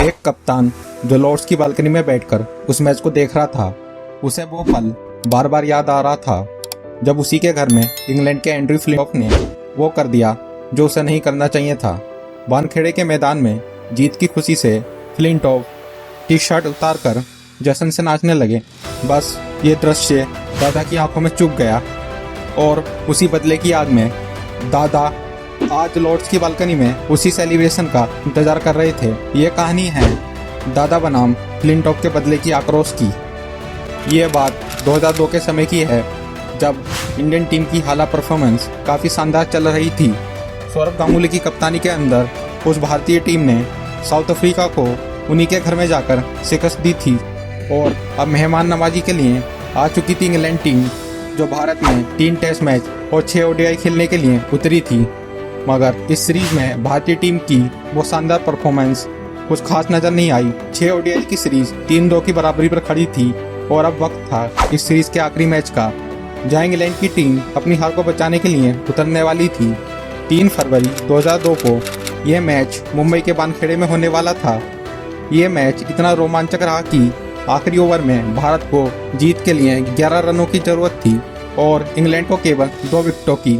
एक कप्तान जो लॉर्ड्स की बालकनी में बैठकर उस मैच को देख रहा था, उसे वो पल बार बार याद आ रहा था जब उसी के घर में इंग्लैंड के एंड्रयू फ्लिंटॉफ ने वो कर दिया जो उसे नहीं करना चाहिए था। वानखेड़े के मैदान में जीत की खुशी से फ्लिंटॉफ टी शर्ट उतार कर जश्न से नाचने लगे। बस ये दृश्य दादा की आंखों में चुभ गया और उसी बदले की आग में दादा आज लॉर्ड्स की बालकनी में उसी सेलिब्रेशन का इंतजार कर रहे थे। ये कहानी है दादा बनाम फ्लिंटॉफ के बदले की आक्रोश की। ये बात 2002 के समय की है जब इंडियन टीम की हाला परफॉर्मेंस काफ़ी शानदार चल रही थी। सौरव गांगुली की कप्तानी के अंदर उस भारतीय टीम ने साउथ अफ्रीका को उन्हीं के घर में जाकर शिकस्त दी थी और अब मेहमान नवाजी के लिए आ चुकी थी इंग्लैंड टीम, जो भारत में 3 टेस्ट मैच और 6 ओडीआई खेलने के लिए उतरी थी। मगर इस सीरीज में भारतीय टीम की वो शानदार परफॉर्मेंस कुछ खास नजर नहीं आई। 6 ओडीआई की सीरीज 3-2 की बराबरी पर खड़ी थी और अब वक्त था इस सीरीज के आखिरी मैच का, जहां इंग्लैंड की टीम अपनी हार को बचाने के लिए उतरने वाली थी। 3 फरवरी 2002 को यह मैच मुंबई के वानखेड़े में होने वाला था। ये मैच इतना रोमांचक रहा कि आखिरी ओवर में भारत को जीत के लिए 11 रनों की जरूरत थी और इंग्लैंड को केवल 2 विकेटों की।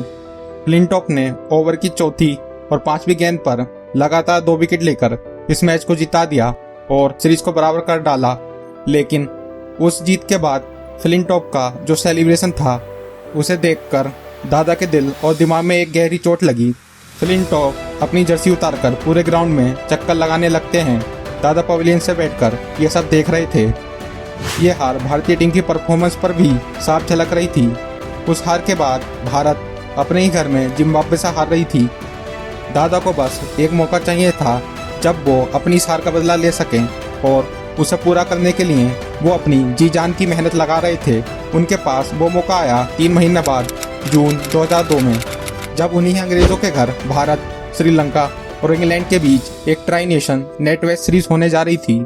फ्लिंटॉफ ने ओवर की चौथी और 5वीं गेंद पर लगातार 2 विकेट लेकर इस मैच को जिता दिया और सीरीज को बराबर कर डाला। लेकिन उस जीत के बाद फ्लिंटॉफ का जो सेलिब्रेशन था उसे देखकर दादा के दिल और दिमाग में एक गहरी चोट लगी। फ्लिंटॉफ अपनी जर्सी उतारकर पूरे ग्राउंड में चक्कर लगाने लगते हैं। दादा पवेलियन से बैठकर ये सब देख रहे थे। ये हार भारतीय टीम की परफॉर्मेंस पर भी साफ झलक रही थी। उस हार के बाद भारत अपने ही घर में जिम्बाब्वे से हार रही थी। दादा को बस एक मौका चाहिए था जब वो अपनी इस हार का बदला ले सकें और उसे पूरा करने के लिए वो अपनी जी जान की मेहनत लगा रहे थे। उनके पास वो मौका आया 3 महीने बाद जून 2002 में, जब उन्हीं अंग्रेजों के घर भारत, श्रीलंका और इंग्लैंड के बीच एक tri nation NatWest series होने जा रही थी।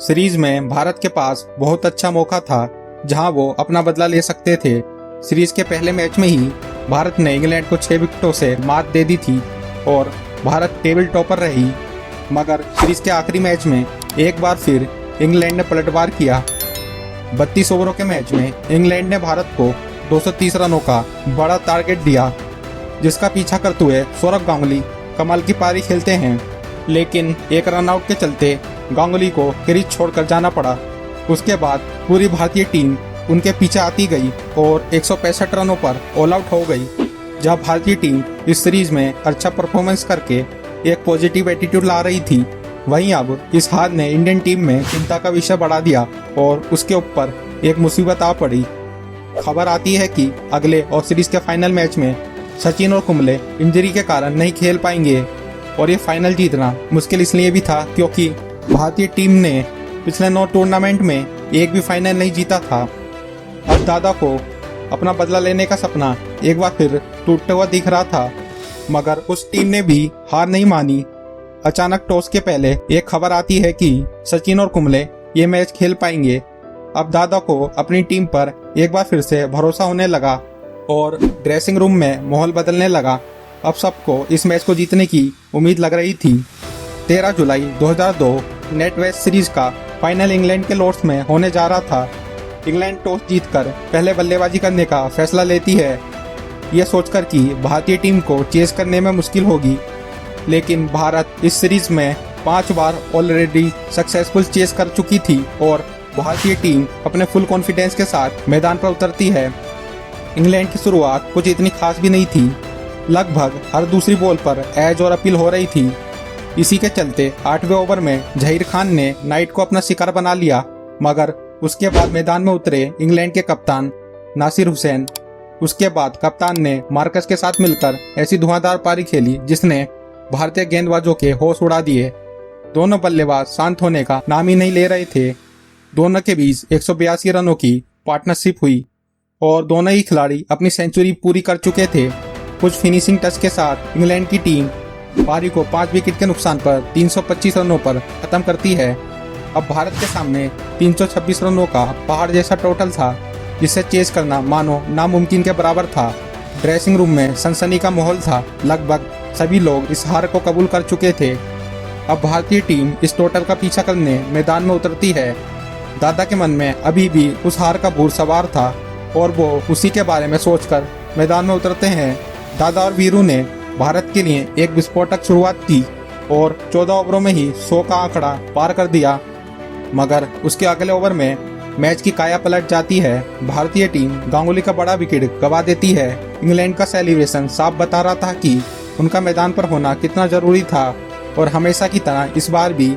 सीरीज में भारत के पास बहुत अच्छा मौका था जहां वो अपना बदला ले सकते थे। सीरीज के पहले मैच में ही भारत ने इंग्लैंड को 6 विकेटों से मात दे दी थी और भारत टेबल टॉपर रही। मगर सीरीज के आखिरी मैच में एक बार फिर इंग्लैंड ने पलटवार किया। 32 ओवरों के मैच में इंग्लैंड ने भारत को 230 रनों का बड़ा टारगेट दिया, जिसका पीछा करते हुए सौरव गांगुली कमाल की पारी खेलते हैं। लेकिन एक रन आउट के चलते गांगुली को क्रीज छोड़कर जाना पड़ा। उसके बाद पूरी भारतीय टीम उनके पीछे आती गई और 165 रनों पर ऑल आउट हो गई। जब भारतीय टीम इस सीरीज में अच्छा परफॉर्मेंस करके एक पॉजिटिव एटीट्यूड ला रही थी, वहीं अब इस हार ने इंडियन टीम में चिंता का विषय बढ़ा दिया और उसके ऊपर एक मुसीबत आ पड़ी। खबर आती है कि अगले और सीरीज के फाइनल मैच में सचिन और कुंबले इंजरी के कारण नहीं खेल पाएंगे और ये फाइनल जीतना मुश्किल इसलिए भी था क्योंकि भारतीय टीम ने पिछले 9 टूर्नामेंट में एक भी फाइनल नहीं जीता था। अब दादा को अपना बदला लेने का सपना एक बार फिर टूटता हुआ दिख रहा था, मगर उस टीम ने भी हार नहीं मानी। अचानक टॉस के पहले एक खबर आती है कि सचिन और कुंबले ये मैच खेल पाएंगे। अब दादा को अपनी टीम पर एक बार फिर से भरोसा होने लगा और ड्रेसिंग रूम में माहौल बदलने लगा। अब सबको इस मैच को जीतने की उम्मीद लग रही थी। 13 जुलाई 2002 नेट वेस्ट सीरीज का फाइनल इंग्लैंड के लॉर्ड्स में होने जा रहा था। इंग्लैंड टॉस जीतकर पहले बल्लेबाजी करने का फैसला लेती है, यह सोचकर कि भारतीय टीम को चेस करने में मुश्किल होगी। लेकिन भारत इस सीरीज में 5 बार ऑलरेडी सक्सेसफुल चेस कर चुकी थी और भारतीय टीम अपने फुल कॉन्फिडेंस के साथ मैदान पर उतरती है। इंग्लैंड की शुरुआत कुछ इतनी खास भी नहीं थी। लगभग हर दूसरी बॉल पर एज और अपील हो रही थी। इसी के चलते 8वें ओवर में जहीर खान ने नाइट को अपना शिकार बना लिया, मगर उसके बाद मैदान में उतरे इंग्लैंड के कप्तान नासिर हुसैन। उसके बाद कप्तान ने मार्कस के साथ मिलकर ऐसी धुआंधार पारी खेली जिसने भारतीय गेंदबाजों के होश उड़ा दिए। दोनों बल्लेबाज शांत होने का नाम ही नहीं ले रहे थे। दोनों के बीच 182 रनों की पार्टनरशिप हुई और दोनों ही खिलाड़ी अपनी सेंचुरी पूरी कर चुके थे। कुछ फिनिशिंग टच के साथ इंग्लैंड की टीम पारी को 5 विकेट के नुकसान पर 325 रनों पर खत्म करती है। अब भारत के सामने 326 रनों का पहाड़ जैसा टोटल था, जिसे चेस करना मानो नामुमकिन के बराबर था। ड्रेसिंग रूम में सनसनी का माहौल था। लगभग सभी लोग इस हार को कबूल कर चुके थे। अब भारतीय टीम इस टोटल का पीछा करने मैदान में उतरती है। दादा के मन में अभी भी उस हार का भूत सवार था और वो उसी के बारे में सोचकर मैदान में उतरते हैं। दादा और वीरू ने भारत के लिए एक विस्फोटक शुरुआत की और 14 ओवरों में ही 100 का आंकड़ा पार कर दिया, मगर उसके अगले ओवर में मैच की काया पलट जाती है। भारतीय टीम गांगुली का बड़ा विकेट गवा देती है। इंग्लैंड का सेलिब्रेशन साफ बता रहा था कि उनका मैदान पर होना कितना जरूरी था और हमेशा की तरह इस बार भी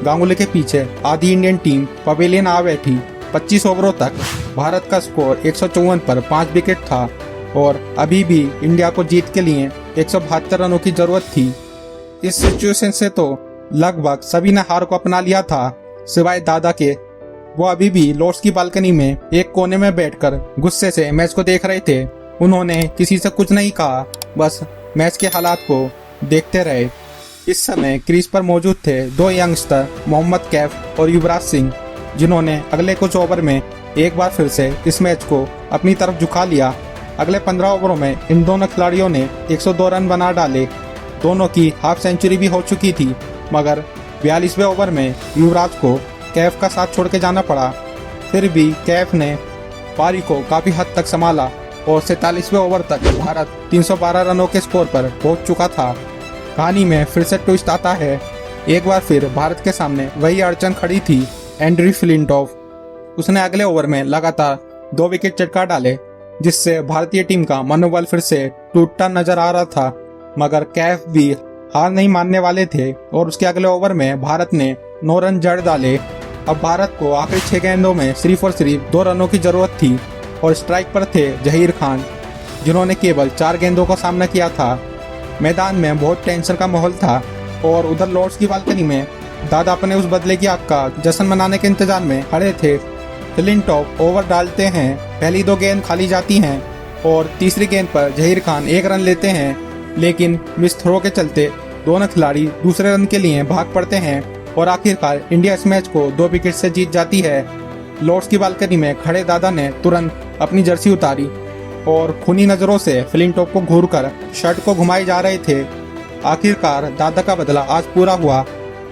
गांगुली के पीछे आधी इंडियन टीम पवेलियन आ बैठी। 25 ओवरों तक भारत का स्कोर 154 पर 5 विकेट था और अभी भी इंडिया को जीत के लिए 172 रनों की जरूरत थी। इस सिचुएशन से तो लगभग सभी ने हार को अपना लिया था, सिवाय दादा के। वो अभी भी लॉर्ड्स की बालकनी में एक कोने में बैठकर गुस्से से मैच को देख रहे थे। उन्होंने किसी से कुछ नहीं कहा, बस मैच के हालात को देखते रहे। इस समय क्रीज पर मौजूद थे दो यंगस्टर मोहम्मद कैफ और युवराज सिंह, जिन्होंने अगले कुछ ओवर में एक बार फिर से इस मैच को अपनी तरफ झुका लिया। अगले 15 ओवरों में इन दोनों खिलाड़ियों ने 102 रन बना डाले। दोनों की हाफ सेंचुरी भी हो चुकी थी, मगर 42वें ओवर में युवराज को कैफ का साथ छोड़ के जाना पड़ा। फिर भी कैफ ने पारी को काफी हद तक संभाला और 47वें ओवर तक भारत 312 रनों के स्कोर पर पहुंच चुका था। कहानी में फिर से ट्विस्ट आता है। एक बार फिर भारत के सामने वही अड़चन खड़ी थी, एंड्रयू फ्लिंटॉफ। उसने अगले ओवर में लगातार 2 विकेट चटका डाले, जिससे भारतीय टीम का मनोबल फिर से टूटता नजर आ रहा था, मगर कैफ भी हार नहीं मानने वाले थे और उसके अगले ओवर में भारत ने 9 रन जड़ डाले। अब भारत को आखिरी 6 गेंदों में सिर्फ और सिर्फ 2 रनों की जरूरत थी और स्ट्राइक पर थे जहीर खान, जिन्होंने केवल 4 गेंदों का सामना किया था। मैदान में बहुत टेंशन का माहौल था और उधर लॉर्ड्स की बालकनी में दादा अपने उस बदले की आग का जश्न मनाने के इंतजार में खड़े थे। फ्लिंटॉफ ओवर डालते हैं, पहली 2 गेंद खाली जाती हैं और तीसरी गेंद पर जहीर खान 1 रन लेते हैं, लेकिन मिस थ्रो के चलते दोनों खिलाड़ी दूसरे रन के लिए भाग पड़ते हैं और आखिरकार इंडिया इस मैच को 2 विकेट से जीत जाती है। लॉर्ड्स की बालकनी में खड़े दादा ने तुरंत अपनी जर्सी उतारी और खूनी नजरों से फ्लिंटॉफ को घूरकर शर्ट को घुमाए जा रहे थे। आखिरकार दादा का बदला आज पूरा हुआ,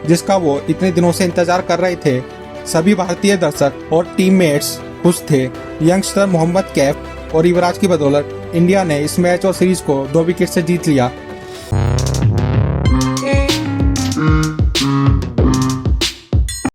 जिसका वो इतने दिनों से इंतजार कर रहे थे। सभी भारतीय दर्शक और टीममेट्स खुश थे। यंगस्टर मोहम्मद कैफ और युवराज की बदौलत इंडिया ने इस मैच और सीरीज को 2 विकेट से जीत लिया।